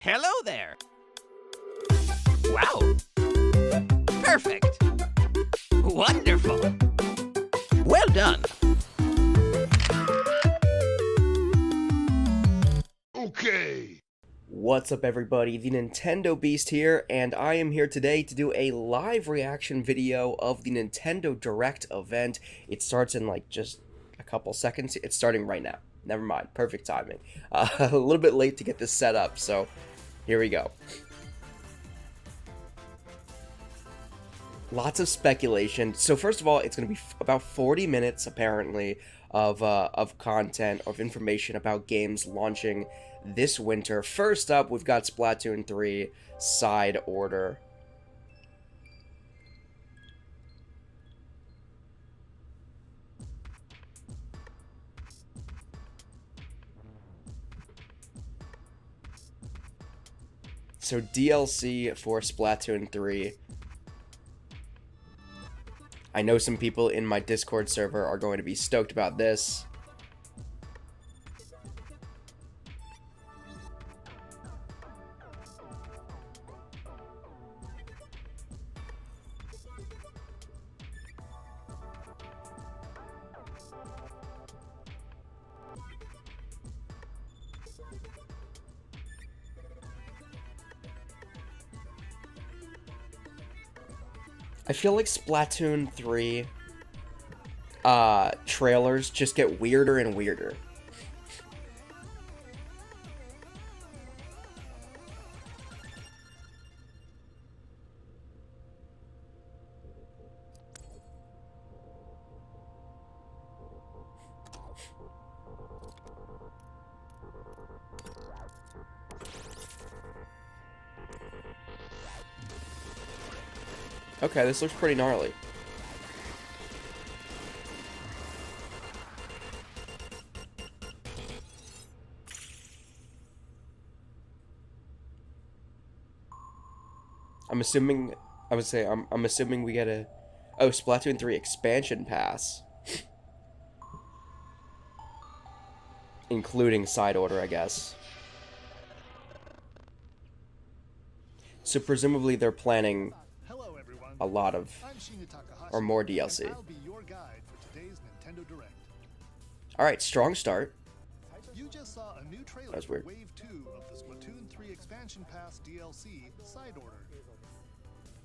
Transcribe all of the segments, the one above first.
Hello there! Wow! Perfect! Wonderful! Well done! Okay! What's up everybody, the Nintendo Beast here, and I am here today to do a live reaction video of the Nintendo Direct event. It starts in like just a couple seconds. It's starting right now. Never mind, perfect timing. A little bit late to get this set up, so here we go. Lots of speculation. So first of all, it's going to be about 40 minutes apparently of content, of information about games launching this winter. First up, we've got Splatoon 3 Side Order. So DLC for Splatoon 3. I know some people in my Discord server are going to be stoked about this. I feel like Splatoon 3 trailers just get weirder and weirder. Okay, this looks pretty gnarly. I'm assuming we get a Splatoon 3 expansion pass. Including side order, I guess. So presumably they're planning a lot of, or more DLC. Alright, strong start. You just saw a new trailer That's for weird. Wave 2 of the Splatoon 3 Expansion Pass DLC Side Order.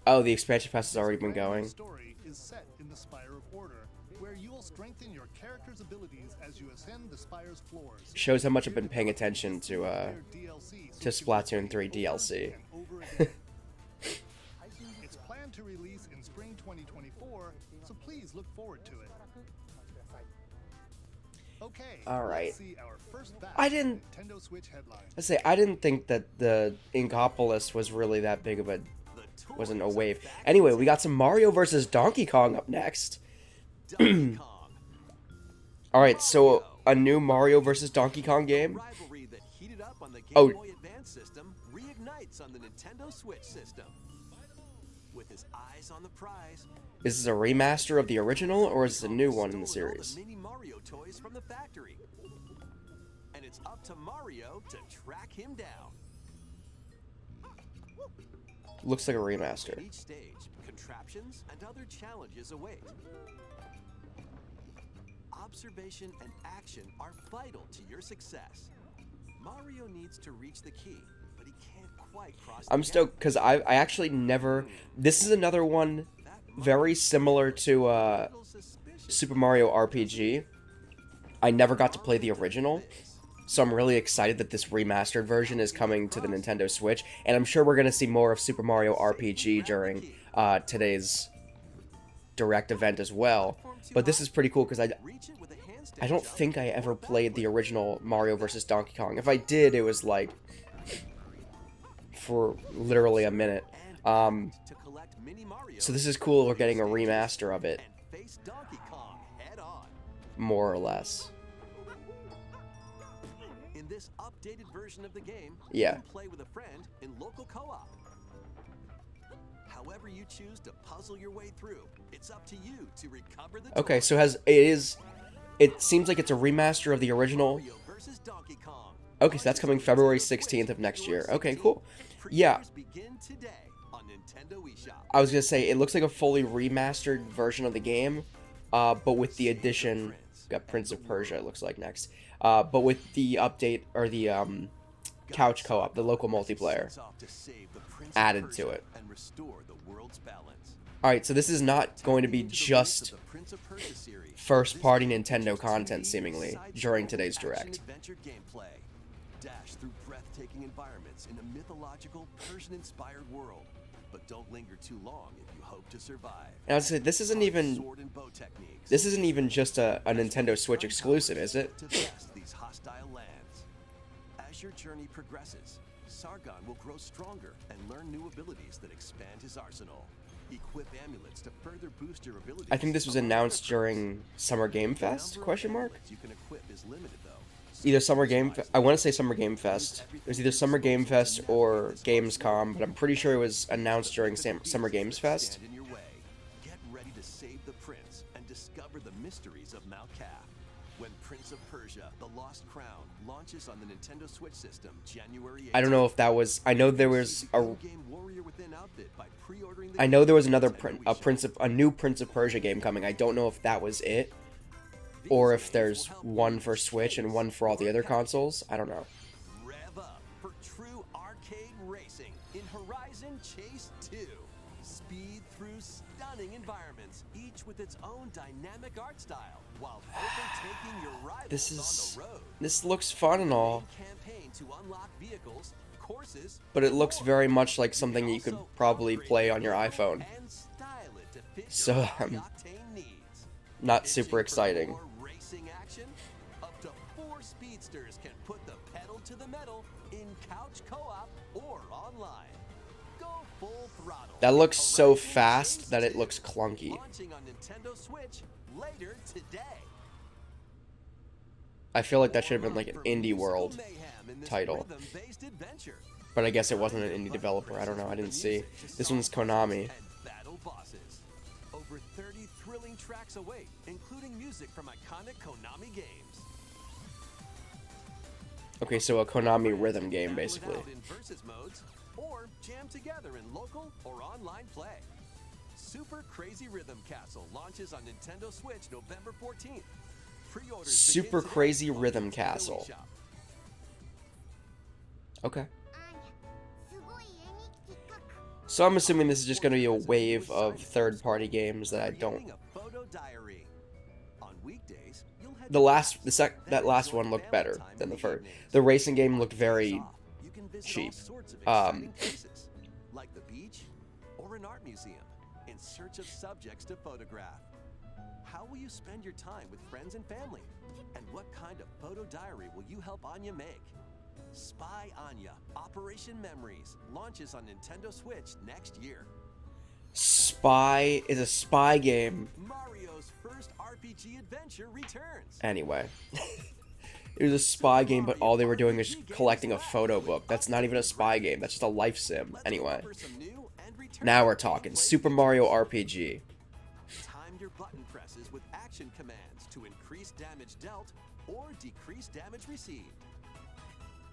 Oh, the expansion pass has already been This brand new going. story is set in the Spire of Order, where you will strengthen your character's abilities as you ascend the Spire's floors. Shows how much I've been paying attention to Splatoon 3 DLC. It's planned to release in spring 2024, so please look forward to it. Okay, Alright. let's see our first batch I of didn't- Nintendo Switch headlines. I didn't think that the Inkopolis was really that big of wasn't a wave. Anyway, we got some Mario versus Donkey Kong up next. Alright, so a new Mario versus Donkey Kong game. Rivalry that heated up on the Game Oh. Boy Advance system reignites on the Nintendo Switch system. With his eyes on the prize, Is this a remaster of the original, or is this a new one in the stole all series? mini Mario toys from the factory. And it's up to Mario to track him down. Looks like a In remaster. each stage, contraptions and other challenges await. Observation and action are vital to your success. Mario needs to reach the key, but he can't quite cross the I'm gap. stoked because I actually never. This is another one very similar to Little suspicious. Super Mario RPG. I never got to play the original, so I'm really excited that this remastered version is coming to the Nintendo Switch, and I'm sure we're gonna see more of Super Mario RPG during today's Direct event as well. But this is pretty cool because Reach it with a handstand I don't jump think I or ever back played the flip. original Mario vs. Donkey Kong. If I did, it was like for literally a minute. To collect mini Mario So this is cool. We're getting a remaster of it, and face Donkey Kong head on. more or less. In this updated version of the game, Yeah. you can play with a friend in local co-op. However you choose to puzzle your way through, it's up to you to recover the Okay, toy. so it seems like it's a remaster of the original. Mario versus Donkey Kong. Okay, so that's coming February 16th of next year. Okay, cool. Yeah. Pre-orders begin today on Nintendo eShop. I was gonna say, it looks like a fully remastered version of the game, but with the addition, got Prince of Persia, it looks like next, but with the update, or the couch co-op, the local multiplayer, added to it. And restore the world's balance. Alright, so this is not going to be just first-party Nintendo content, seemingly, during today's Direct. Adventure gameplay. Dash through breathtaking environments in a mythological, Persian-inspired world. But don't linger too long if you hope to survive. And I would say, this isn't even just a Nintendo Switch exclusive, is it? To test these hostile lands. As your journey progresses, Sargon will grow stronger and learn new abilities that expand his arsenal. Equip amulets to further boost your abilities. I think this was announced during Summer Game Fest, question mark? You can equip is limited though. Either Summer Game I want to say Summer Game Fest. It was either Summer Game Fest or Gamescom, but I'm pretty sure it was announced during Summer Games Fest. Stand in your way. Get ready to save the prince and discover the mysteries of Mount Cap. When Prince of Persia: The Lost Crown launches on the Nintendo Switch system January 18th. I don't know if that was. I know there was a. Game Warrior Within outfit by pre-ordering the I know there was another Nintendo a new Prince of Persia game coming. I don't know if that was it, or if there's one for Switch and one for all the other consoles. I don't know. Rev up for true arcade racing in Horizon Chase 2. Speed through stunning environments, each with its own dynamic art style, while overtaking your rivals on the road. This looks fun and all, Campaign to unlock vehicles, courses, but it looks very much like something you could probably play on your iPhone. and style it to fit So, your high-octane needs. Not super Itching for exciting. more racing action? Up to 4 speedsters can put the pedal to the metal in couch co-op or online. Go full throttle. That looks so Horizon fast Chase that it 2, looks clunky. Launching on Nintendo Switch later today. I feel like that should have been like an indie Musical world mayhem in this title. rhythm-based adventure. But I guess it wasn't an indie developer. I don't know. I didn't see. This one's Konami. And battle bosses. Over 30 thrilling tracks await, including music from iconic Konami games. Okay, so a Konami rhythm game, Battle it basically. out in versus modes, or jam together in local or online play. Super Crazy Rhythm Castle launches on Nintendo Switch November 14th. Pre-orders Super begin today Crazy on Rhythm Nintendo Castle. eShop. Okay. So I'm assuming this is just going to be a wave of third-party games that I don't. Creating a photo diary. On weekdays, you'll head That last one looked better than the first. The racing game looked very You can visit cheap. all sorts of exciting places, like the beach or an art museum, in search of subjects to photograph. How will you spend your time with friends and family? And what kind of photo diary will you help Anya make? Spy Anya: Operation Memories launches on Nintendo Switch next year. Spy is a spy game. Mario's first RPG adventure returns. Anyway. It was a spy game, but all they were doing was collecting a photo book. That's not even a spy game. That's just a life sim. Anyway. Discover some new and return Now we're talking. Super Mario RPG. Time your button presses with action commands to increase damage dealt or decrease damage received.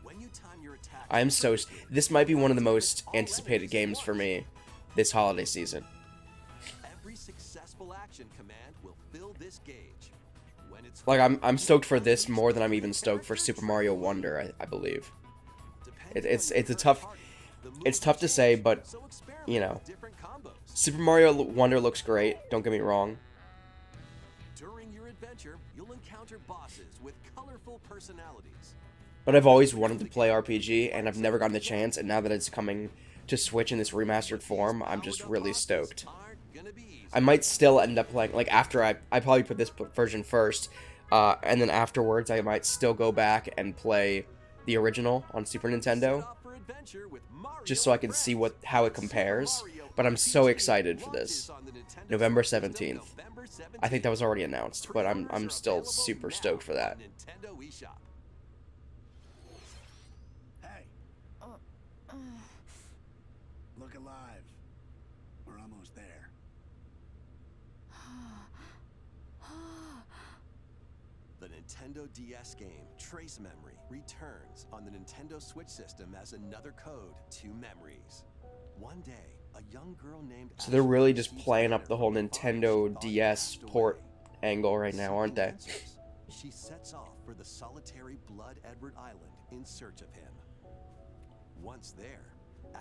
When you time your attack, I am so. This might be one of the most anticipated games for me this holiday season. every successful action command will fill this gauge. When it's Like I'm stoked for this more than I'm even stoked for Super Mario Wonder. I believe. It's a tough. It's tough to say, but you know, different combos. Super Mario Wonder looks great. Don't get me wrong. During your adventure, you'll encounter bosses with colorful personalities. But I've always wanted to play RPG, and I've never gotten the chance. And now that it's coming to Switch in this remastered form, I'm just really stoked. Aren't gonna be easy. I might still end up playing, like, after I probably put this version first, and then afterwards I might still go back and play the original on Super Nintendo, Off for adventure with Mario just so I can see how it compares. But I'm so excited for this. November 17th. I think that was already announced, but I'm still super stoked for that. Nintendo eShop. Hey. Look alive. We're almost there. The Nintendo DS game, Trace Memory, returns on the Nintendo Switch system as another code to memories. One day, a young girl named So they're really Ashley just receives playing a up the letter whole from her Nintendo father she thought DS passed port away. angle right now, aren't Seeking they? answers, she sets off for the solitary Blood Edward Island in search of him. Once there,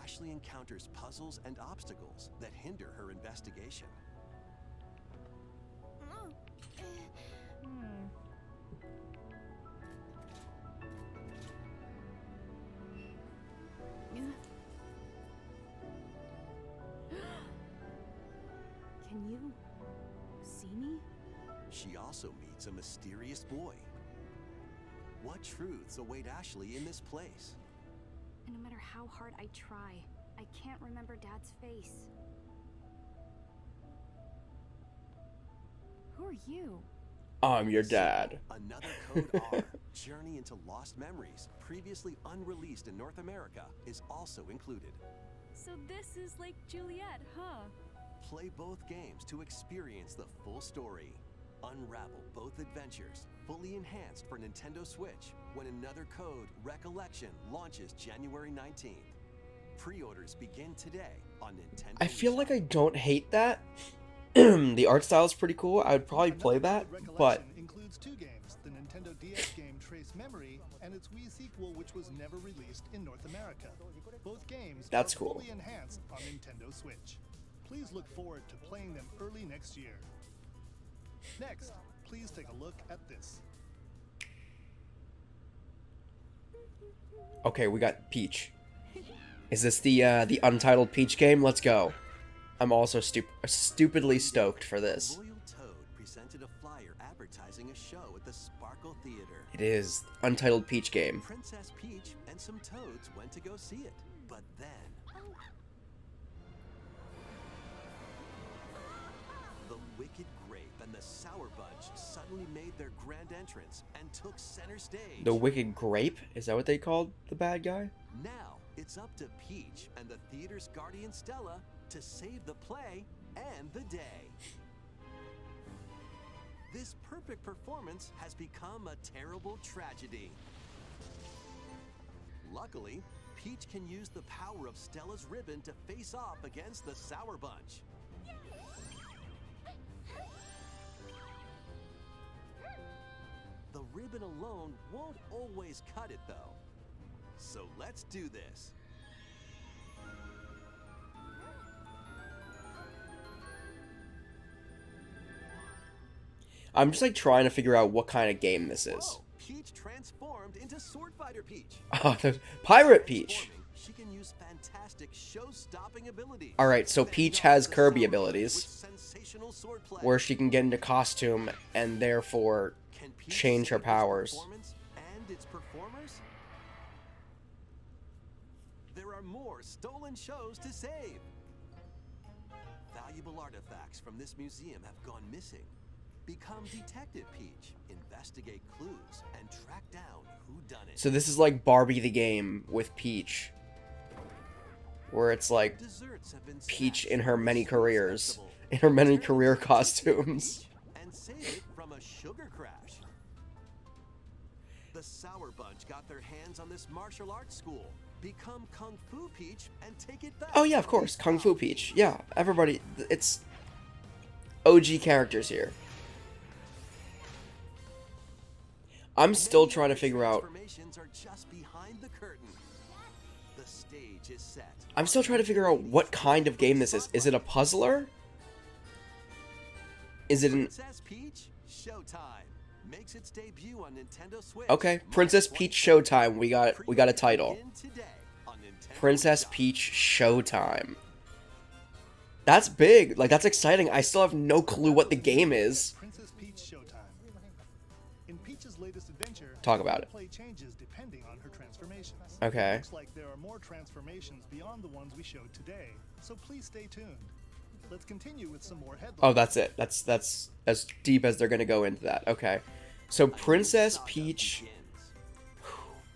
Ashley encounters puzzles and obstacles that hinder her investigation. Can you see me? She also meets a mysterious boy. What truths await Ashley in this place? And no matter how hard I try, I can't remember Dad's face. Who are you? I'm your dad. Another code R, Journey into Lost Memories, previously unreleased in North America, is also included. So this is like Juliet, huh? Play both games to experience the full story. Unravel both adventures, fully enhanced for Nintendo Switch, when Another Code Recollection launches January 19th. Pre-orders begin today on Nintendo. I feel like eShop. I don't hate that. The art style is pretty cool. I would probably play that, Another but Recollection includes two games: the Nintendo DS game Trace Memory and its Wii sequel, which was never released in North America. Both games That's are cool. fully enhanced on Nintendo Switch. Please look forward to playing them early next year. Next, please take a look at this. okay, we got Peach. Is this the Untitled Peach game? Let's go. I'm also stupidly stoked for this. Loyal Toad presented a flyer advertising a show at the Sparkle Theater. It is Untitled Peach game. Princess Peach and some toads went to go see it, but then the Wicked Grape and the Sour Bunch suddenly made their grand entrance and took center stage. The Wicked Grape? Is that what they called the bad guy? Now it's up to Peach and the theater's guardian Stella to save the play and the day. This perfect performance has become a terrible tragedy. Luckily, Peach can use the power of Stella's ribbon to face off against the Sour Bunch. The ribbon alone won't always cut it, though. So let's do this. I'm just like trying to figure out what kind of game this is. Whoa, Peach transformed into Sword Fighter Peach. Oh, there's Pirate Peach. Transforming, she can use fantastic show-stopping abilities. Alright, so Fend Peach off has the Kirby Sour Bunch abilities, with sensational swordplay. where she can get into costume and therefore Can Peach change her save this powers. performance and its performers? There are more stolen shows to save. Valuable artifacts from this museum have gone missing. Become Detective Peach, investigate clues, and track down who done it. So this is like Barbie the game with Peach, where it's like Desserts have been Peach snatched in her from the many Sweet careers, Festival. in her many Turn career into costumes. Peach and save it from a sugar crash. The Sour Bunch got their hands on this martial arts school. Become Kung Fu Peach and take it back. Oh yeah, of course, Kung Fu Peach. Yeah, everybody, it's OG characters here. I'm still Many trying to other figure out. transformations are just behind the curtain. The stage is set. I'm still trying to figure out what kind of game this is. Is it a puzzler? Is it an... Princess Peach Showtime makes its debut on Nintendo Switch. Okay, March Princess Peach 24th. Showtime. We got a title. Begin today on Nintendo Princess eShop. Peach Showtime. That's big. Like, that's exciting. I still have no clue what the game is. Princess Peach Showtime. In Peach's latest adventure, Talk about it. play changes depending on her transformations. Okay. Looks like there are more transformations beyond the ones we showed today, so please stay tuned. Let's continue with some more headlines. Oh, that's it. That's as deep as they're gonna go into that. Okay. So A new Princess saga Peach, begins.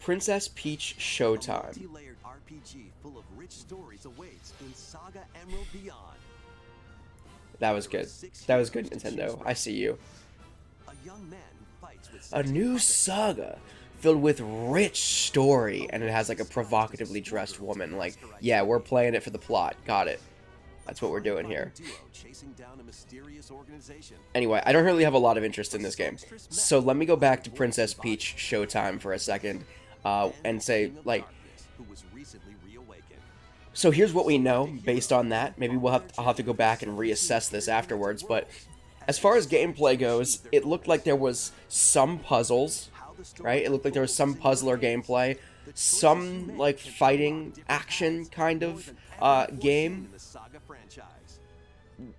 Princess Peach A Showtime. multi-layered RPG full of rich stories awaits in Saga Emerald Beyond. That was good. That was good, Nintendo. I see you. A young man who fights A new saga filled with rich story, and it has like a provocatively dressed woman. Like, yeah, we're playing it for the plot. Got it. That's what we're doing here. Anyway, I don't really have a lot of interest in this game, so let me go back to Princess Peach Showtime for a second, and say, like, so here's what we know based on that. Maybe I'll have to go back and reassess this afterwards, but as far as gameplay goes, it looked like there was some puzzles, right? It looked like there was some puzzler gameplay, some, like, fighting action kind of game.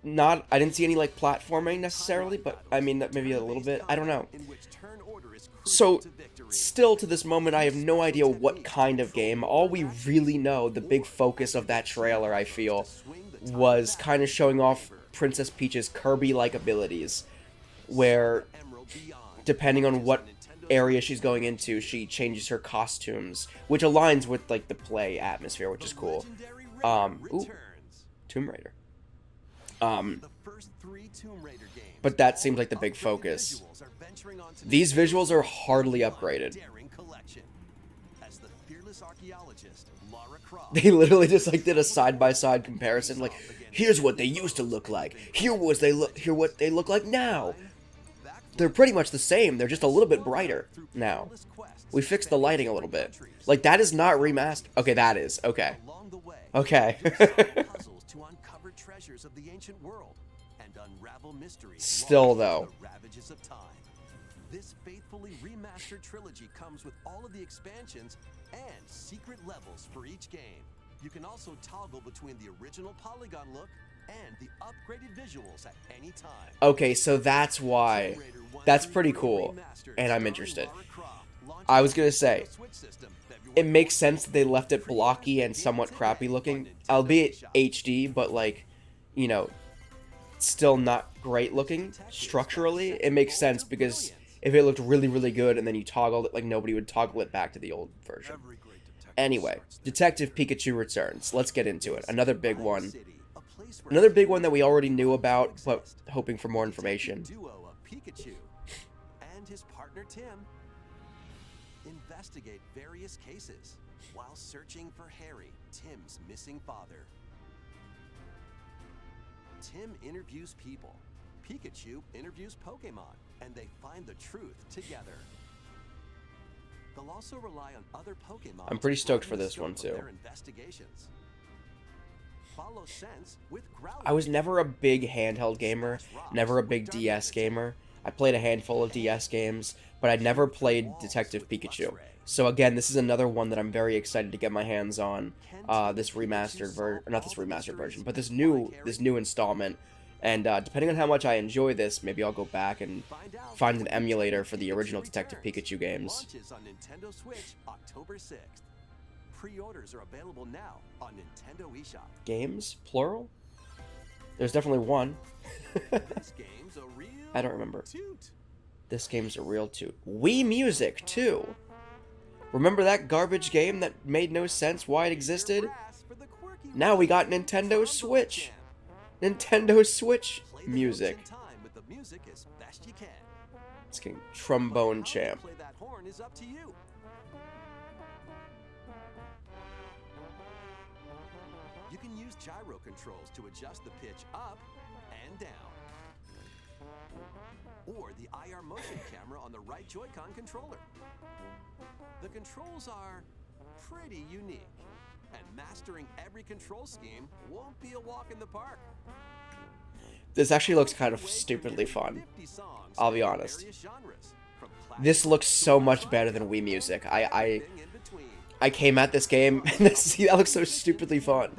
I didn't see any, like, platforming necessarily, but, I mean, maybe a little bit. I don't know. So, still to this moment, I have no idea what kind of game. All we really know, the big focus of that trailer, I feel, was kind of showing off Princess Peach's Kirby-like abilities, where, depending on what area she's going into, she changes her costumes, which aligns with, like, the play atmosphere, which is cool. Ooh, Tomb Raider. But that seems like the big focus. These visuals are hardly upgraded. They literally just, like, did a side-by-side comparison, like, here's what they used to look like, here what they look like now. They're pretty much the same, they're just a little bit brighter now. We fixed the lighting a little bit. Like, that is not remastered. Okay, that is. Okay. Okay. Still, though. This faithfully remastered trilogy comes with all of the expansions and secret levels for each game. You can also toggle between the original polygon look and the upgraded visuals at any time. Okay, so that's why. That's pretty cool, and I'm interested. I was gonna say, it makes sense that they left it blocky and somewhat crappy looking, albeit HD, but, like, you know, still not great looking structurally. It makes sense because if it looked really, really good and then you toggled it, like, nobody would toggle it back to the old version. Anyway, Detective Pikachu returns. Let's get into it. Another big one. Another big one that we already knew about, but hoping for more information. Duo of Pikachu and his partner Tim investigate various cases while searching for Harry, Tim's missing father. Tim interviews people, Pikachu interviews Pokemon, and they find the truth together. They'll also rely on other Pokemon. I'm pretty stoked for this one, too. Follow Sense with Growlithe. I was never a big handheld gamer, never a big DS gamer. I played a handful of DS games, but I never played Detective Pikachu. So again, this is another one that I'm very excited to get my hands on. This remastered version, not this remastered version, but this new installment. And depending on how much I enjoy this, maybe I'll go back and find an emulator for the original Detective Pikachu games. Launches on Nintendo Switch October 6th. Pre-orders are available now on Nintendo eShop. Games? Plural? There's definitely one. This game's a real I don't remember. toot. This game's a real toot. Wii Music, too. Remember that garbage game that made no sense why it existed? Brass for the quirky Now we got Trombone Nintendo Switch. Champ. Nintendo Switch Play the notes music. in time with the music as best you can. It's getting Trombone How to Champ. play that horn is up to you. You can use gyro controls to adjust the pitch up and down. Or the IR motion camera on the right Joy-Con controller. The controls are pretty unique, and mastering every control scheme won't be a walk in the park. This actually looks kind of stupidly fun. I'll be honest. This looks so much better than Wii Music. I came at this game and see, that looks so stupidly fun.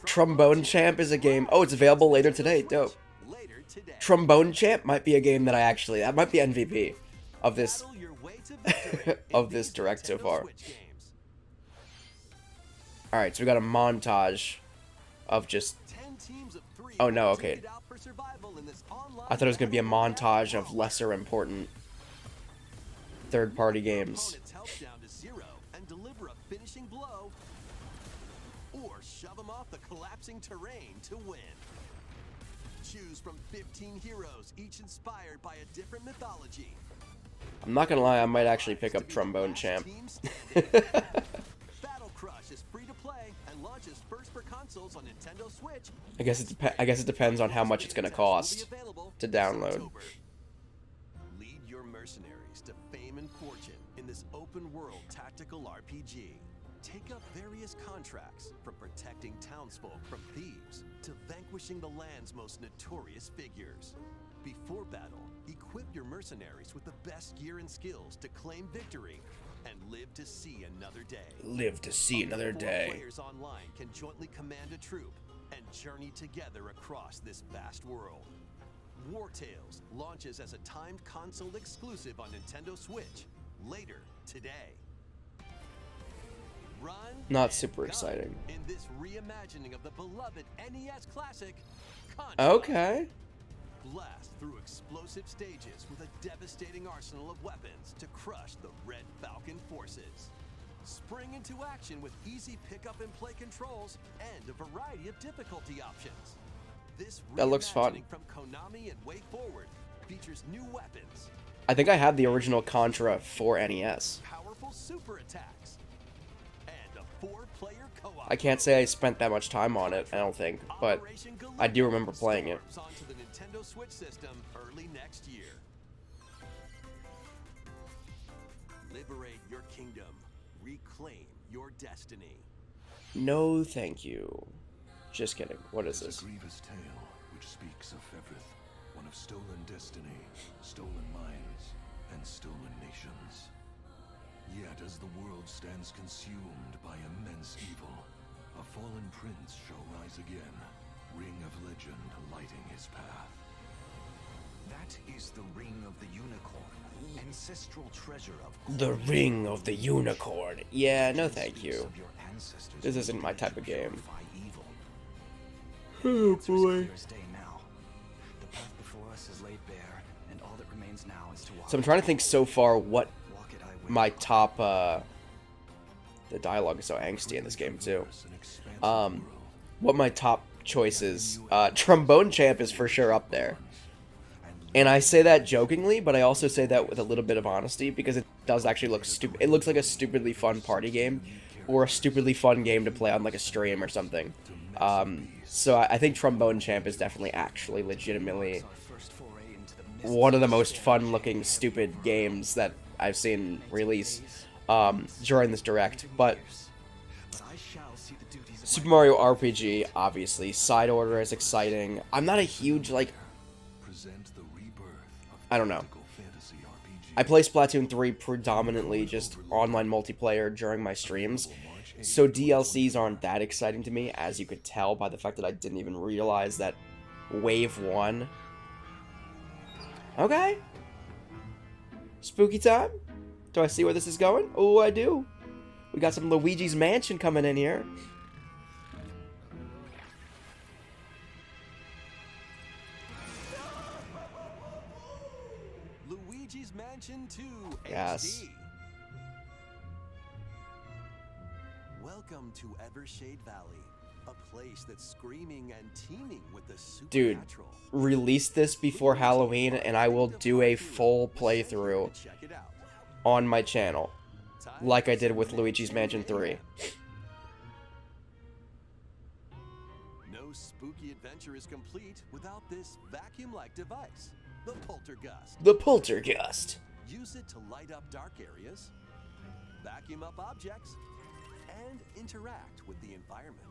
Trombone Champ is a game. Oh, it's available later today. Dope. Trombone Champ might be a game that that might be MVP of this of this direct so far. All right, so we got a montage of just. Oh no, okay. I thought it was gonna be a montage of lesser important third-party games. Or shove them off the collapsing terrain to win. Choose from 15 heroes, each inspired by a different mythology. I'm not gonna lie, I might actually pick up Trombone Champ. Battle Crush is free to play and launches first for consoles on Nintendo Switch. I guess it depends on how much it's gonna cost to download. Lead your mercenaries to fame and fortune in this open-world tactical RPG. Take up various contracts, from protecting townsfolk from thieves to vanquishing the land's most notorious figures. Before battle, equip your mercenaries with the best gear and skills to claim victory and live to see another day. Live to see another day. Players online can jointly command a troop and journey together across this vast world. War Tales launches as a timed console exclusive on Nintendo Switch later today. Run Not and super gun exciting. in this reimagining of the beloved NES classic, Contra. Okay. Blast through explosive stages with a devastating arsenal of weapons to crush the Red Falcon forces. Spring into action with easy pick-up and play controls and a variety of difficulty options. This That looks fun. reimagining from Konami and Way Forward features new weapons, I think I had the original Contra for NES. powerful super attacks, and a 4-player co-op. I can't say I spent that much time on it, I don't think, but Operation I do remember playing it. storms onto the Nintendo Switch system early next year. Liberate your kingdom. Reclaim your destiny. No, thank you. Just kidding. What is It's this? a grievous tale which speaks of Fevrith, one of stolen destiny, stolen minds, and stolen nations. Yet as the world stands consumed by immense evil, a fallen prince shall rise again, ring of legend lighting his path. That is the Ring of the Unicorn, ancestral treasure of The Ring of the Unicorn. Yeah, no thank you. of your ancestors This who isn't my type of game. purify evil. Oh Answer is clear as day now. The path before us is laid bare, and all that remains now is to walk. So I'm trying to think so far what Walk it I will. my top, the dialogue is so angsty in this game too. An expansive world. What my top choice is. Trombone Champ is for sure up there. And I say that jokingly, but I also say that with a little bit of honesty, because it does actually look stupid. It looks like a stupidly fun party game, or a stupidly fun game to play on like a stream or something. So I think Trombone Champ is definitely actually legitimately Our first foray into the mysteries one of the of most Satan. fun-looking stupid games that I've seen release during this direct. But But I shall see the duties of Super my Mario RPG, obviously, Side Order is exciting. I'm not a huge like. Present the rebirth of I don't know. tactical fantasy RPG. I play Splatoon 3 predominantly just online multiplayer during my streams, so DLCs aren't that exciting to me, as you could tell by the fact that I didn't even realize that Wave 1... Okay. Spooky time? Do I see where this is going? Oh, I do. We got some Luigi's Mansion coming in here. Luigi's Mansion 2 Yes. HD. Welcome to Evershade Valley, a place that's screaming and teeming with the Dude, supernatural. release this before Halloween, and I will do a full playthrough Check it out. on my channel, Time like I for did some with Luigi's Mansion 3. No spooky adventure is complete without this vacuum-like device, the Poltergust. The Poltergust. Use it to light up dark areas, vacuum up objects, and interact with the environment.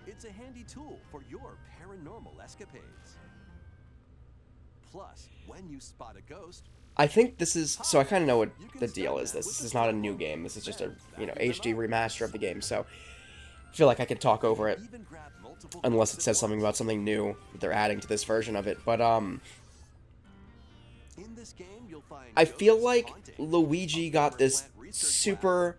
It's a handy tool for your paranormal escapades. Plus, when you spot a ghost, I think this is, so I kind of know what the deal is. This is not a new game. This is just a, HD remaster of the game. So I feel like I could talk over it even grab multiple unless it ghosts says at something once. about something new that they're adding to this version of it. But In this game, you'll find I feel ghosts like haunting, Luigi a got former this plant research super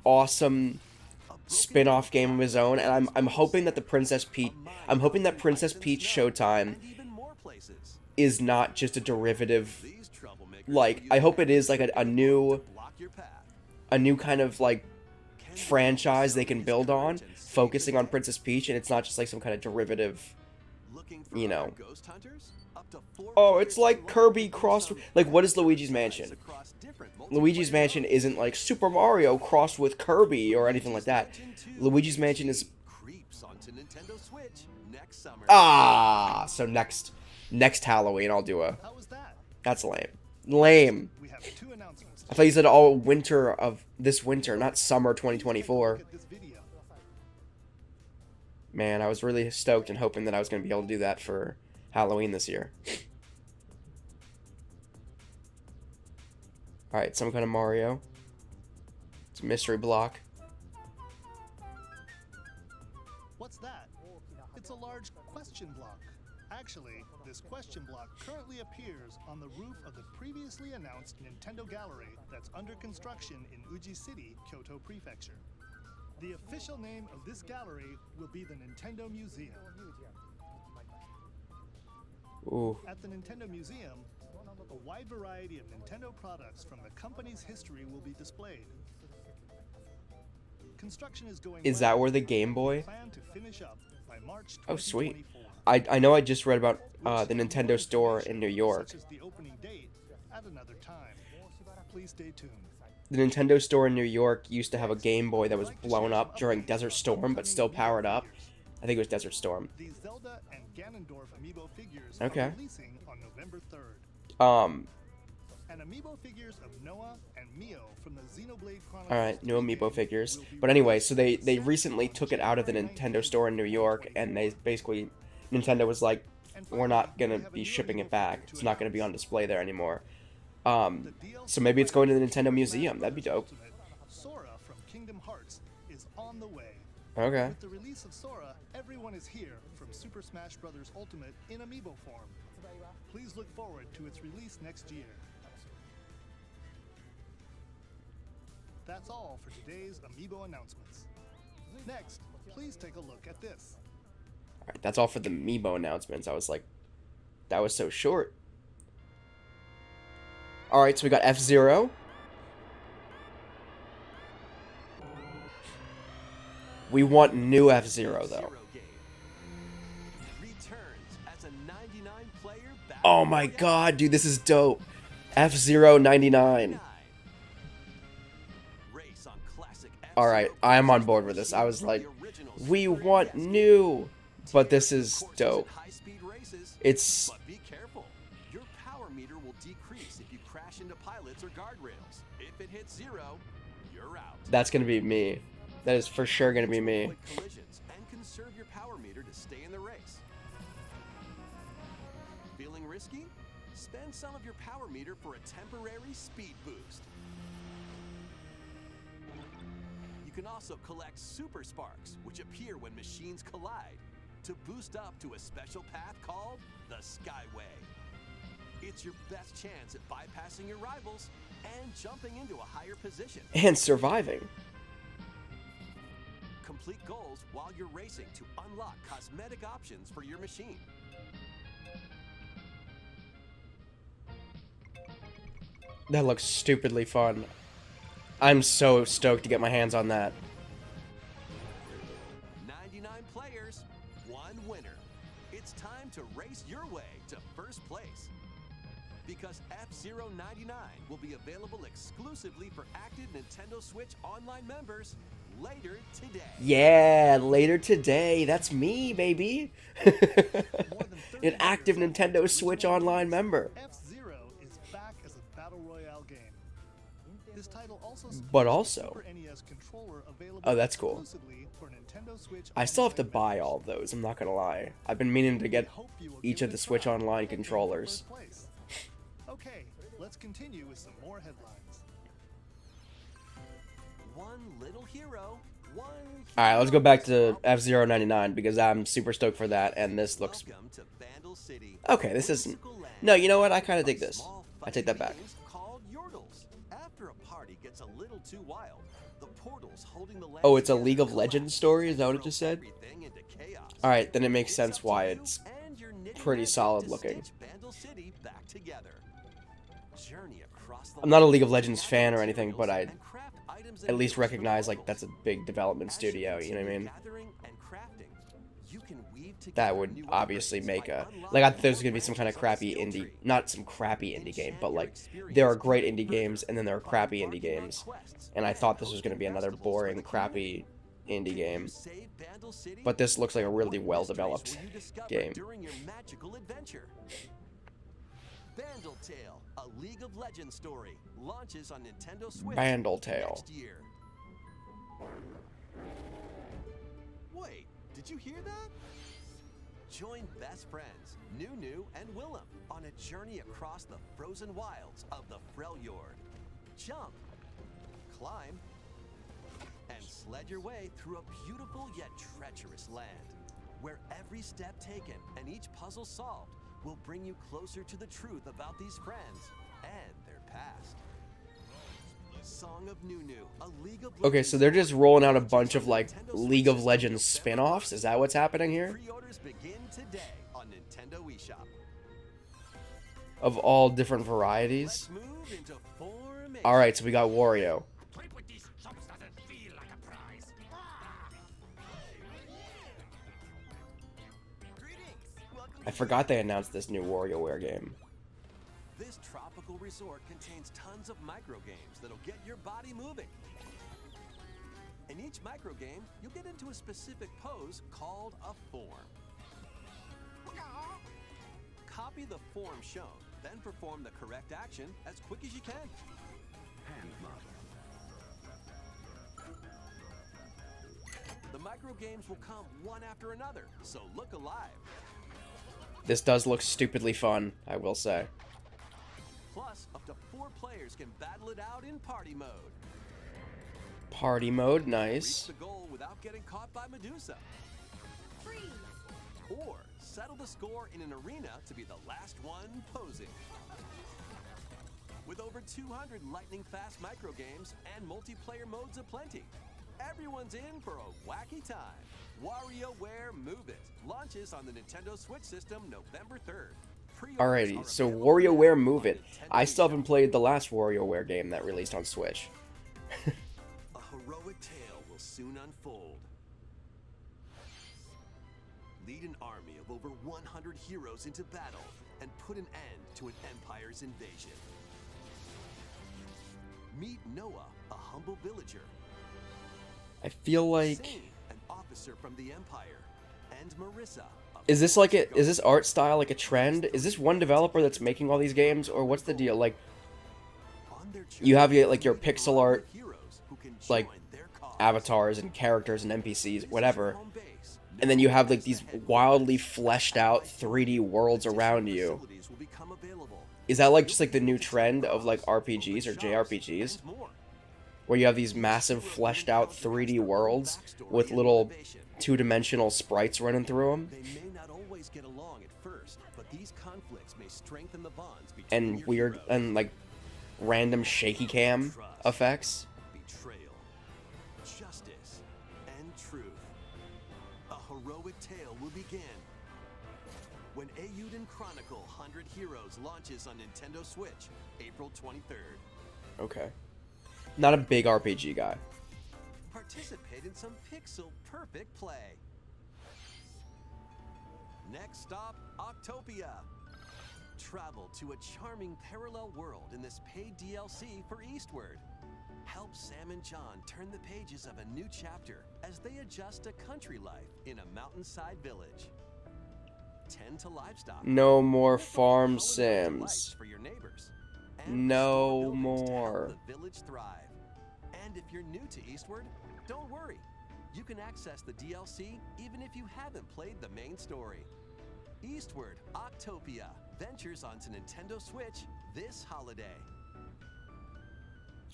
awesome lab, a broken spin-off game of his own, and I'm hoping that the Princess Peach Showtime and even more places. is not just a derivative. These troublemakers Like, will I use hope it is like everything a new to block your path. kind of like Can you franchise they summon can his build courage on, and save focusing the on day? Princess Peach, and it's not just like some kind of derivative Looking for you know. other ghost hunters? Up to 4 Oh, it's players like can Kirby roll crossed. some Like, what is fun Luigi's franchises Mansion? across different Luigi's multiplayer Mansion modes. isn't like Super Mario crossed with Kirby or anything like that. Luigi's Mansion is Creeps onto Nintendo Switch next summer. so next Halloween I'll do a. How was that? That's lame. Lame. We have 2 announcements. I thought you said all winter of this winter, not summer 2024. Look at this video. Man, I was really stoked and hoping that I was going to be able to do that for Halloween this year. Alright, some kind of Mario. It's a mystery block. What's that? It's a large question block. Actually, this question block currently appears on the roof of the previously announced Nintendo Gallery that's under construction in Uji City, Kyoto Prefecture. The official name of this gallery will be the Nintendo Museum. Ooh. At the Nintendo Museum, a wide variety of Nintendo products from the company's history will be displayed. Construction is going Is well. that where the Game Boy? Plan to finish up by March Oh, sweet. 2024. I know I just read about the Nintendo store in New York. Such as the opening date at another time. Please stay tuned. The Nintendo store in New York used to have a Game Boy that was blown up during Desert Storm, but still powered up. I think it was Desert Storm. These Zelda and Ganondorf amiibo figures Okay. are releasing on November 3rd. And amiibo figures of Noah and Mio from the Xenoblade Chronicles. Alright, new 3 amiibo game figures. will be But anyway, released so they December recently took it out of the 29th, Nintendo store in New York, and they basically, Nintendo was like, And we're not finally, gonna we have a be new shipping amiibo it back. figure to It's not gonna be on announce. display there anymore. The DLC So maybe it's going to the Nintendo Super Museum. Smash That'd be Bros. dope. Ultimate, Sora from Kingdom Hearts is on the way. Okay. With the release of Sora, everyone is here from Super Smash Bros. Ultimate in amiibo form. Please look forward to its release next year. That's all for today's amiibo announcements. Next, please take a look at this. Alright, that's all for the Amiibo announcements. I was like, that was so short. Alright, so we got F-Zero. We want new F-Zero, though. Zero game returns as a 99-player battle Oh my royale. god, dude, this is dope. F-Zero 99. Race on classic Alright, F-Zero I am on cars board with this. I was from like, the original we Super want NES. new. But this is Courses dope. and high-speed races, It's... but be careful. Your power meter will decrease if you crash into pilots or guardrails. If it hits 0, you're out. That's gonna be me. That is for sure gonna be me. Avoid collisions and conserve your power meter to stay in the race. Feeling risky? Spend some of your power meter for a temporary speed boost. You can also collect super sparks, which appear when machines collide, to boost up to a special path called the Skyway. It's your best chance at bypassing your rivals and jumping into a higher position. And surviving. Complete goals while you're racing to unlock cosmetic options for your machine. That looks stupidly fun. I'm so stoked to get my hands on that. 99 players, 1 winner. It's time to race your way to first place. Because F-Zero 99 will be available exclusively for active Nintendo Switch Online members later today. Yeah, later today. That's me, baby. An active Nintendo Switch Online member. F-Zero is back as a battle royale game. This title also supports But the also... Super NES controller available Oh, that's cool. exclusively for Nintendo Switch I still have to Online buy members. all of those, I'm not gonna lie. I've been meaning to get Hope you will each give of it the a Switch try. Online Aim for controllers. first place. Okay, let's continue with some more headlines. One little hero, one Alright, let's go back to F-Zero 99 because I'm super stoked for that, and this looks... Welcome to Vandal City. Okay, this isn't... Whimsical land. No, you know what? I kind of dig A this. small I take that back. beings Called Yordles. After a party gets a little too wild, the portals holding the land Oh, it's a together League of collapse Legends story? Is that what it and just throw said? everything into chaos. Alright, then it makes It's sense up to why you it's and your knitting pretty magic solid to looking. stitch Vandal City back together. Journey across the I'm not a land, League of Legends gather fan or anything, but I materials, and craft items at and least goods from recognize, like, portals. that's a big development As you studio, you know what I continue mean? Gathering and crafting, you can weave that would obviously make a, like, I thought there's gonna be some kind of crappy indie, not some crappy indie game, but like there are great indie games and then there are crappy indie games, and I thought this was gonna be another boring, crappy indie game, but this looks like a really well developed game. Tale, a League of Legends story, launches on Nintendo Switch Tale. next year. Wait, did you hear that? Join best friends Nunu and Willem on a journey across the frozen wilds of the Freljord. Jump, climb, and sled your way through a beautiful yet treacherous land, where every step taken and each puzzle solved will bring you closer to the truth about these friends and their past. Song of Nunu, a League of Legends. Okay, so they're just rolling out a bunch of like League of Legends spin-offs? Is that what's happening here? Pre-orders begin today on Nintendo eShop. Of all different varieties? Let's move into formation. Alright, so we got Wario. I forgot they announced this new WarioWare game. This tropical resort contains tons of micro games that'll get your body moving. In each micro game, you'll get into a specific pose called a form. Copy the form shown, then perform the correct action as quick as you can. Hand model. The micro games will come one after another, so look alive. This does look stupidly fun, I will say. Plus, up to 4 players can battle it out in party mode. Party mode, nice. Reach the goal without getting caught by Medusa. Freeze! Or settle the score in an arena to be the last one posing. With over 200 lightning-fast micro games and multiplayer modes aplenty, everyone's in for a wacky time. WarioWare Move It launches on the Nintendo Switch system November 3rd. Alrighty, so WarioWare Move It. I still haven't played the last WarioWare game that released on Switch. A heroic tale will soon unfold. Lead an army of over 100 heroes into battle and put an end to an empire's invasion. Meet Noah, a humble villager. I feel like... Zane, an officer from the Empire, and Marissa. Is this like a, is this art style like a trend? Is this one developer that's making all these games, or what's the deal? Like, you have like your pixel art, like avatars and characters and NPCs, whatever, and then you have like these wildly fleshed out 3D worlds around you. Is that like just like the new trend of like RPGs or JRPGs? Where you have these massive fleshed out 3D worlds with little two-dimensional sprites running through them. They may not always get along at first, but these conflicts may strengthen the bonds between And your weird heroes. and like random shaky cam Trust, effects. betrayal, justice, and truth. A heroic tale will begin when Eiyuden Chronicle 100 Heroes launches on Nintendo Switch, April 23rd. Okay. Not a big RPG guy. Participate in some pixel-perfect play. Next stop, Octopia. Travel to a charming parallel world in this paid DLC for Eastward. Help Sam and John turn the pages of a new chapter as they adjust to country life in a mountainside village. Tend to livestock. No more Look for farm culinary delights sims. for your neighbors. And No restore buildings to help more. the village thrive. And if you're new to Eastward, don't worry. You can access the DLC even if you haven't played the main story. Eastward Octopia ventures onto Nintendo Switch this holiday.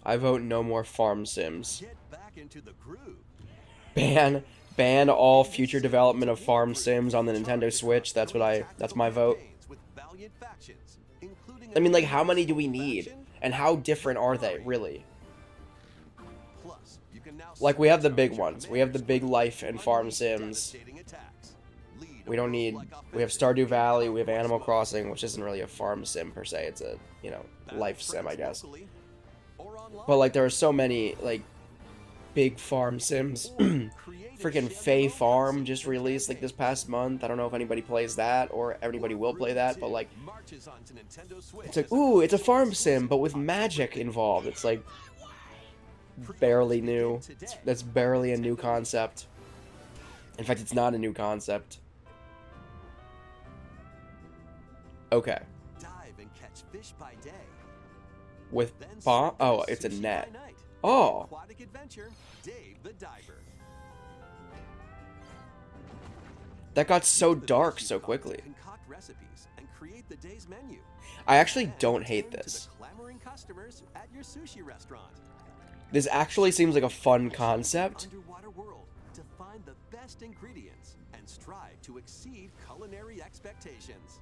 I vote no more farm sims. Get back into the groove. Ban all future development of farm sims on the Nintendo Switch. That's my vote. With valiant factions, including I mean, like, how many do we need? And how different are they, really? Plus, you can now Like, we have the big ones. We have the big life and farm sims. devastating attacks. Lead We don't need... We have Stardew Valley, we have Animal Crossing, which isn't really a farm sim, per se. It's a, you know, life sim, I guess. locally or online. But, like, there are so many, like... big farm sims. Freaking Fae Farm just released like this past month. I don't know if anybody plays that or anybody will play that, but like, it's like, ooh, it's a farm sim, but with magic involved. It's like barely new. That's barely a new concept. In fact, it's not a new concept. Okay. Dive and catch fish by day. With bomb? Oh, it's a net. By night. Oh. Aquatic adventure, Dave the Diver. That got so dark so quickly. Concoct recipes and create the day's menu. I actually Then don't hate turn to this. the clamoring customers at your sushi restaurant. This actually seems like a fun concept. Underwater world to find the best ingredients and strive to exceed culinary expectations.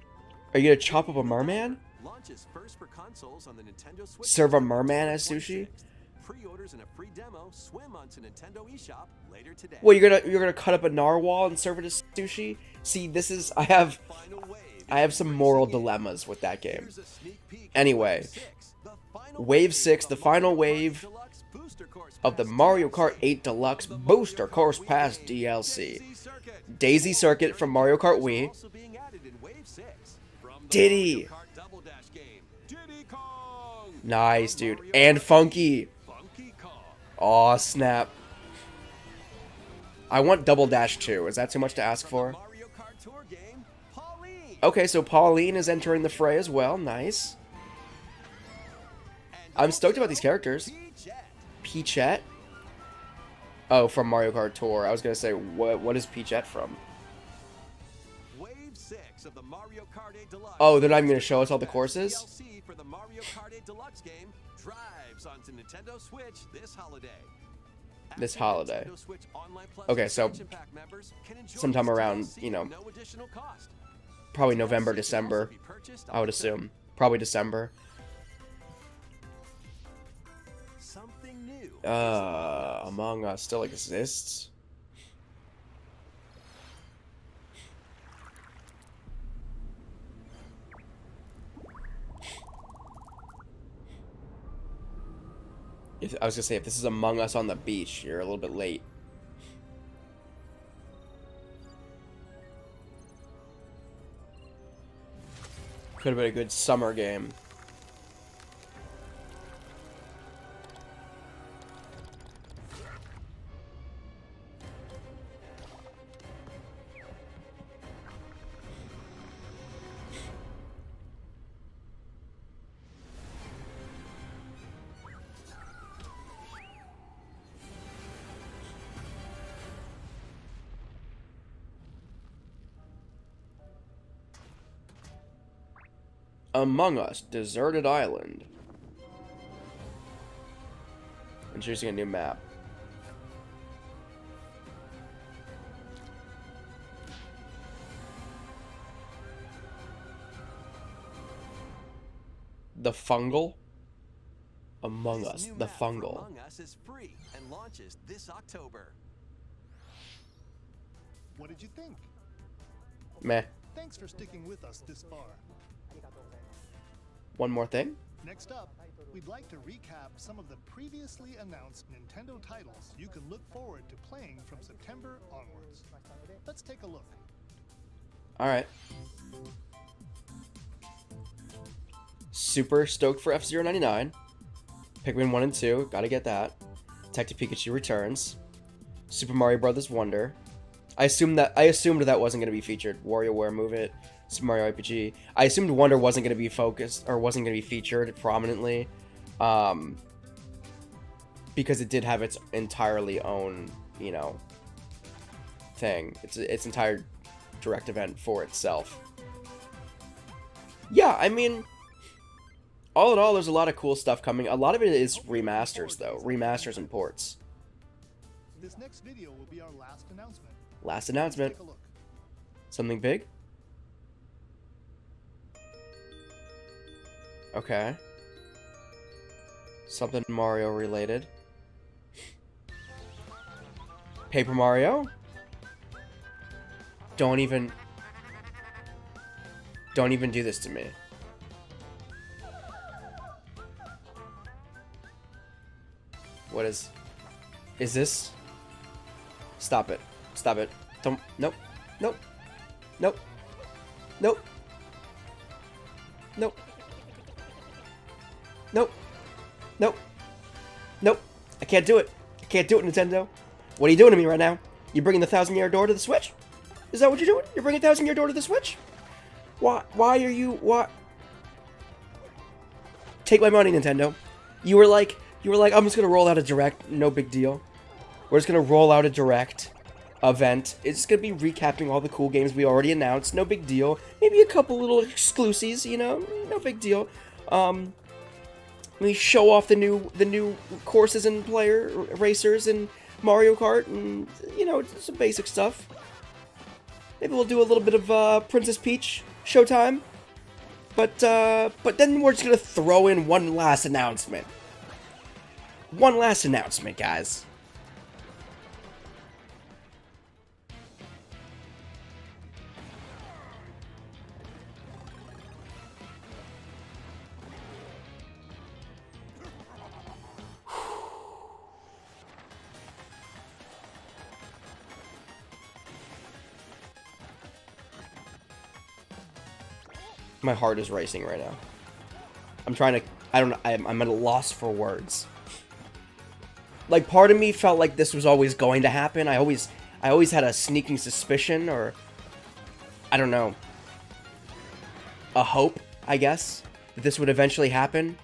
Are you gonna chop up a merman? Launches first for consoles on the Nintendo Switch. Serve a merman as sushi? Pre-orders and a free demo swim onto Nintendo eShop later today. Well, you're gonna cut up a narwhal and serve it as sushi? See, this is I have some moral dilemmas with that game. Here's a sneak peek at Anyway, Wave 6, the final wave of the Mario Kart 8 Deluxe Booster Course Pass DLC. Daisy Circuit from Mario Kart Wii. Also being added in Wave 6 from the Diddy. Mario Kart Double Dash game. Diddy Kong. Nice, dude. Mario And Kart Funky. Funky Kong. Aw, snap. I want Double Dash 2. Is that too much to ask for? Mario Kart Tour game, Pauline. Okay, so Pauline is entering the fray as well. Nice. And I'm stoked about also these characters. Peachette. Peachette? Oh, from Mario Kart Tour. I was gonna say, what is Peachette from? Wave 6 of the Mario Kart 8 Deluxe. Oh, they're not even gonna show us all the courses? DLC for the Mario Kart 8 Deluxe game drives onto Nintendo Switch this holiday. This Active holiday. Nintendo Switch Online Plus Okay, so expansion pack members can enjoy sometime this around, DLC you know, at no additional cost. probably DLC November, can also December. be purchased I would on assume. Probably December. Something new. Among Us still exists? I was gonna say, if this is Among Us on the beach, you're a little bit late. Could have been a good summer game. Among Us, Deserted Island. Introducing a new map. The Fungal? Among This Us, new the map for Fungal. Among Us is free and launches this October. What did you think? Meh. Thanks for sticking with us this far. One more thing? Next up, we'd like to recap some of the previously announced Nintendo titles you can look forward to playing from September onwards. Let's take a look. Alright. Super stoked for F-Zero 99. Pikmin 1 and 2, gotta get that. Detective Pikachu Returns. Super Mario Bros. Wonder. I assumed that wasn't gonna be featured. WarioWare Move It. Super Mario RPG. I assumed Wonder wasn't going to be focused or wasn't going to be featured prominently, because it did have its entirely own, you know, thing. Its entire direct event for itself. Yeah, I mean, all in all, there's a lot of cool stuff coming. A lot of it is remasters, though, remasters and ports. This next video will be our last announcement. Last announcement. Take a look. Something big? Okay. Something Mario related. Paper Mario? Don't even do this to me. What is... Is this? Stop it. Stop it. Don't. Nope. Nope. Nope. Nope. Nope. Nope. Nope. Nope. I can't do it. I can't do it, Nintendo. What are you doing to me right now? You bringing the 1,000-year door to the Switch? Is that what you're doing? You're bringing 1,000-year door to the Switch? Why are you... What? Take my money, Nintendo. You were like, I'm just gonna roll out a Direct. No big deal. We're just gonna roll out a Direct event. It's gonna be recapping all the cool games we already announced. No big deal. Maybe a couple little exclusives, you know? No big deal. We show off the new courses and player racers in Mario Kart, and you know, some basic stuff. Maybe we'll do a little bit of Princess Peach showtime. But then we're just gonna throw in one last announcement. One last announcement, guys. My heart is racing right now. I'm trying to... I don't know. I'm at a loss for words. Like, part of me felt like this was always going to happen. I always had a sneaking suspicion, or... I don't know. A hope, I guess, that this would eventually happen.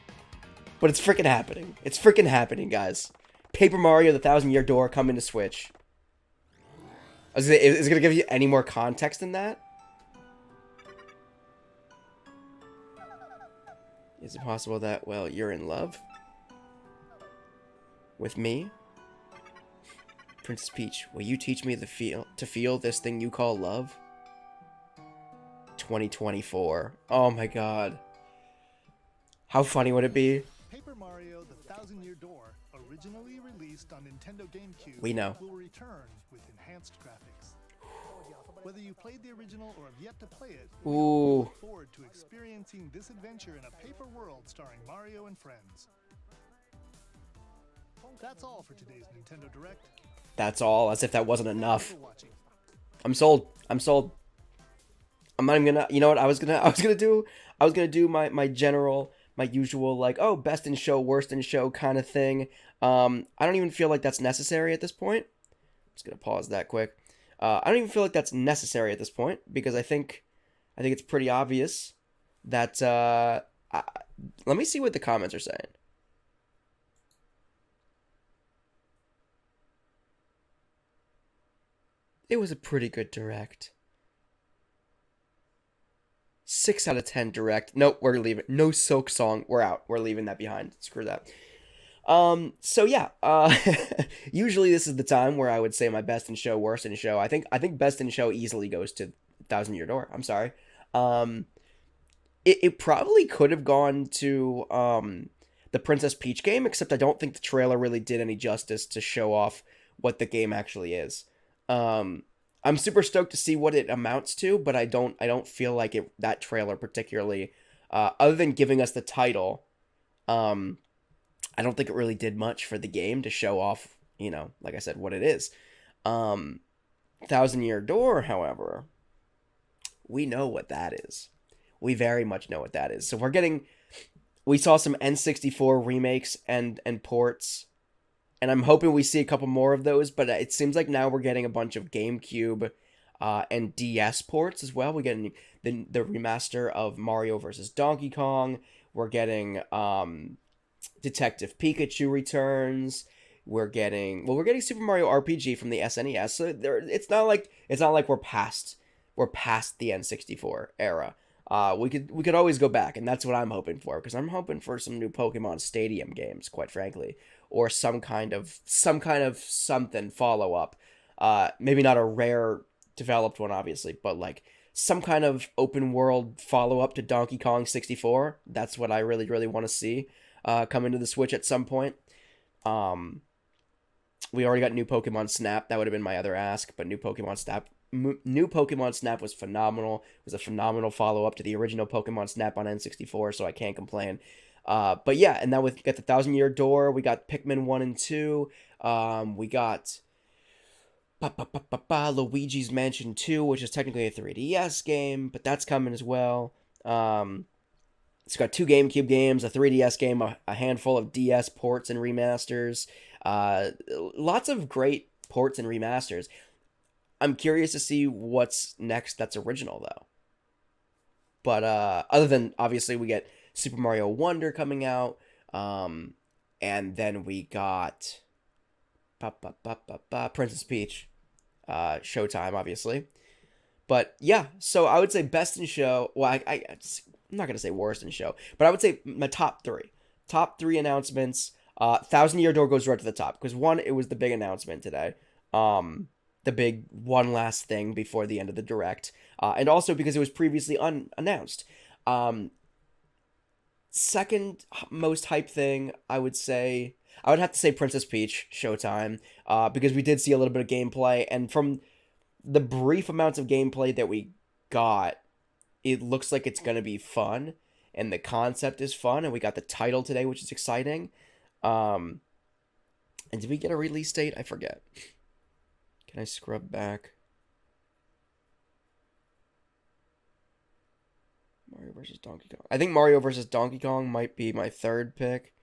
But it's freaking happening. It's freaking happening, guys. Paper Mario, the 1,000-Year Door, coming to Switch. Is it going to give you any more context than that? Is it possible that, well, you're in love? With me? Princess Peach, will you teach me to feel this thing you call love? 2024. Oh my god. How funny would it be? Paper Mario: The 1,000-Year Door, originally released on Nintendo GameCube, We know. will return with enhanced graphics. Whether you played the original or have yet to play it, we Ooh. look forward to experiencing this adventure in a paper world starring Mario and friends. That's all for today's Nintendo Direct. That's all, as if that wasn't enough. Thanks for watching. I'm sold. I'm sold. I'm not even gonna, you know what, I was gonna do my general, my usual, like, oh, best in show, worst in show kind of thing. I don't even feel like that's necessary at this point. I'm just gonna pause that quick. I don't even feel like that's necessary at this point, because I think it's pretty obvious that, let me see what the comments are saying. It was a pretty good Direct. 6 out of 10 Direct. Nope, we're leaving. No Silk Song. We're out. We're leaving that behind. Screw that. So yeah, usually this is the time where I would say my best in show, worst in show. I think best in show easily goes to 1,000-Year Door. I'm sorry. It probably could have gone to, the Princess Peach game, except I don't think the trailer really did any justice to show off what the game actually is. I'm super stoked to see what it amounts to, but I don't feel like that trailer particularly, other than giving us the title, I don't think it really did much for the game to show off, you know, like I said, what it is. 1,000-Year Door, however, we know what that is. We very much know what that is. So we saw some N64 remakes and ports, and I'm hoping we see a couple more of those, but it seems like now we're getting a bunch of GameCube and DS ports as well. We're getting the remaster of Mario vs. Donkey Kong. We're getting Detective Pikachu Returns. We're getting Super Mario RPG from the SNES. So it's not like we're past the N64 era. We could always go back, and that's what I'm hoping for, because I'm hoping for some new Pokemon Stadium games, quite frankly, or some kind of something follow up. Maybe not a Rare developed one, obviously, but like some kind of open world follow up to Donkey Kong 64. That's what I really, really want to see come into the Switch at some point. We already got new Pokemon Snap. That would have been my other ask, but new Pokemon Snap was phenomenal. It was a phenomenal follow-up to the original Pokemon Snap on N64, so I can't complain. But yeah, and now we got the Thousand Year Door. We got Pikmin 1 and 2. We got Luigi's Mansion 2, which is technically a 3DS game, but that's coming as well. It's got 2 GameCube games, a 3DS game, a handful of DS ports and remasters. Lots of great ports and remasters. I'm curious to see what's next that's original, though. But other than, obviously, we get Super Mario Wonder coming out. And then we got Princess Peach. Showtime, obviously. But yeah, so I would say best in show. Well, I'm not going to say worst in show, but I would say my top 3. Top 3 announcements. Thousand Year Door goes right to the top because, one, it was the big announcement today. The big one last thing before the end of the direct. And also because it was previously unannounced. Second most hype thing, I would have to say Princess Peach Showtime, because we did see a little bit of gameplay, and from the brief amounts of gameplay that we got, it looks like it's going to be fun, and the concept is fun, and we got the title today, which is exciting. And did we get a release date? I forget. Can I scrub back? Mario vs. Donkey Kong. I think Mario vs. Donkey Kong might be my 3rd pick.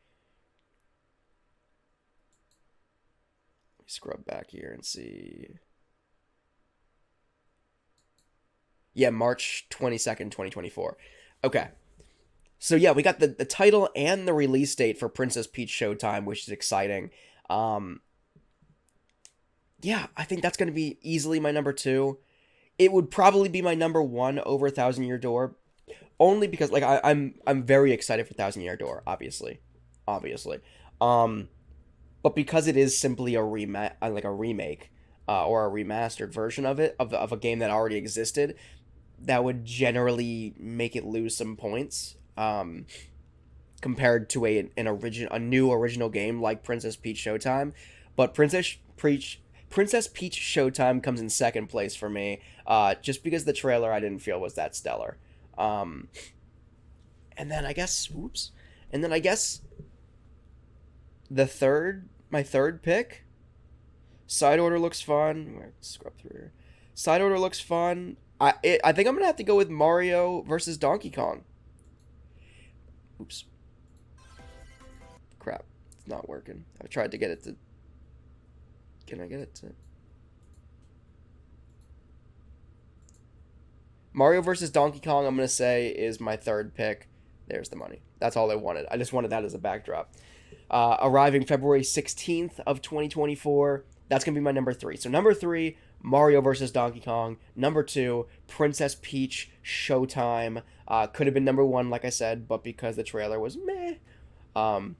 Let me scrub back here and see. Yeah, March 22nd, 2024. Okay. So yeah, we got the title and the release date for Princess Peach Showtime, which is exciting. Yeah, I think that's going to be easily my number 2. It would probably be my number 1 over Thousand Year Door, only because like I'm very excited for Thousand Year Door, obviously. But because it is simply a remake or a remastered version of it of a game that already existed, that would generally make it lose some points compared to a new original game like Princess Peach Showtime. But Princess Peach Showtime comes in 2nd place for me, just because the trailer I didn't feel was that stellar. And then I guess my third pick, Side Order looks fun. Scrub through here. Side Order looks fun. I think I'm gonna have to go with Mario versus Donkey Kong. Oops. Crap, it's not working. I've tried to get it to. Can I get it to? Mario versus Donkey Kong, I'm going to say, is my 3rd pick. There's the money. That's all I wanted. I just wanted that as a backdrop. Arriving February 16th of 2024. That's going to be my number 3. So number 3, Mario versus Donkey Kong. Number 2, Princess Peach Showtime. Could have been number 1, like I said, but because the trailer was meh. And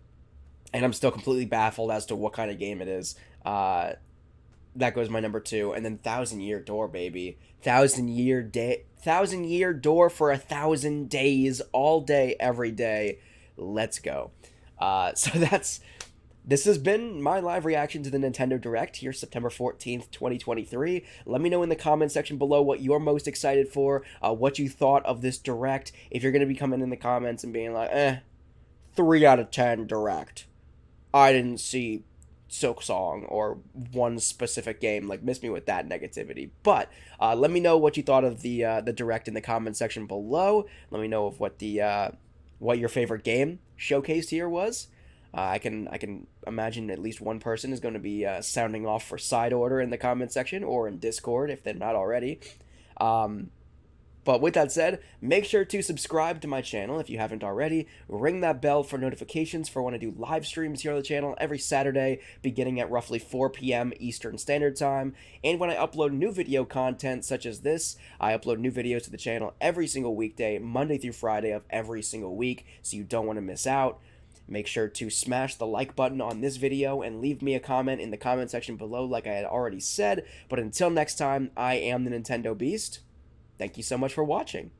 I'm still completely baffled as to what kind of game it is. That goes my number 2, and then Thousand Year Door, baby. Thousand Year Door for 1,000 days, all day, every day. Let's go. So this has been my live reaction to the Nintendo Direct here, September 14th, 2023. Let me know in the comment section below what you're most excited for, what you thought of this Direct. If you're going to be coming in the comments and being like, 3 out of 10 Direct. I didn't see Silk Song or one specific game, like, miss me with that negativity. But let me know what you thought of the Direct in the comment section below. Let me know of what your favorite game showcased here was. I can imagine at least one person is going to be sounding off for Side Order in the comment section or in Discord if they're not already. But with that said, make sure to subscribe to my channel if you haven't already. Ring that bell for notifications for when I do live streams here on the channel every Saturday, beginning at roughly 4 p.m. Eastern Standard Time. And when I upload new video content such as this, I upload new videos to the channel every single weekday, Monday through Friday of every single week, so you don't want to miss out. Make sure to smash the like button on this video and leave me a comment in the comment section below like I had already said. But until next time, I am the Nintendo Beast. Thank you so much for watching.